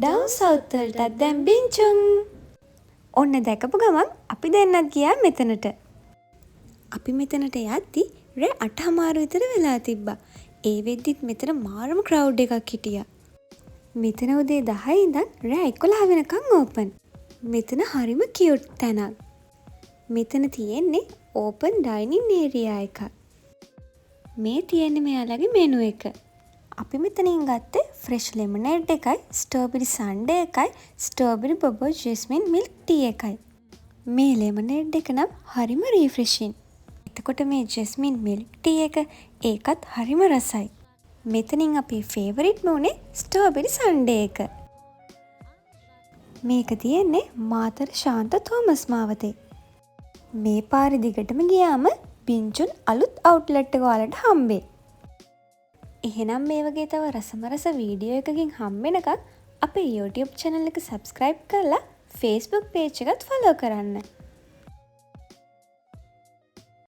Down south වලටත් දැන් බින්චුන්. ඔන්න දැකපු ගමන් අපි දෙන්නත් ගියා මෙතනට. අපි මෙතනට යද්දි රෑ 8:00 විතර වෙලා තිබ්බා. ඒ වෙද්දිත් මෙතන මාරම ක්‍රවුඩ් එකක් හිටියා. මෙතන උදේ 10 ඉඳන් රෑ 11 වෙනකන් ඕපන්. මෙතන හරිම කියුට් තැනක්. මෙතන තියෙන්නේ ඕපන් ඩයිනින් ඒරියා එකක්. මේ තියෙන්නේ මෙයාලගේ මෙනු එක. අපි මෙතනින් ගත්තේ ෆ්‍රෙෂ් ලෙමනේඩ් එකයි, ස්ට්‍රෝබෙරි සන්ඩේ එකයි, ස්ට්‍රෝබෙරි බොබෝ ජැස්මින් මිල්ක් ටී එකයි. මේ ලෙමනේඩ් එක නම් හරිම රීෆ්‍රෙෂින්. එතකොට මේ ජැස්මින් මිල්ක් ටී එක ඒකත් හරිම රසයි. මෙතනින් අපේ ෆේවරිට්ම උනේ ස්ට්‍රෝබෙරි සන්ඩේ එක. මේක තියෙන්නේ මාතර ශාන්ත තෝමස් මාවතේ. මේ පාරේ දිගටම ගියාම බින්චුන් අලුත් අවුට්ලට් එක ඔයාලට හම්බෙයි. එහෙනම් මේ වගේ තව රසමරස වීඩියෝ එකකින් හම්බෙනකන් අපේ YouTube channel එක subscribe කරලා Facebook page එකත් follow කරන්න.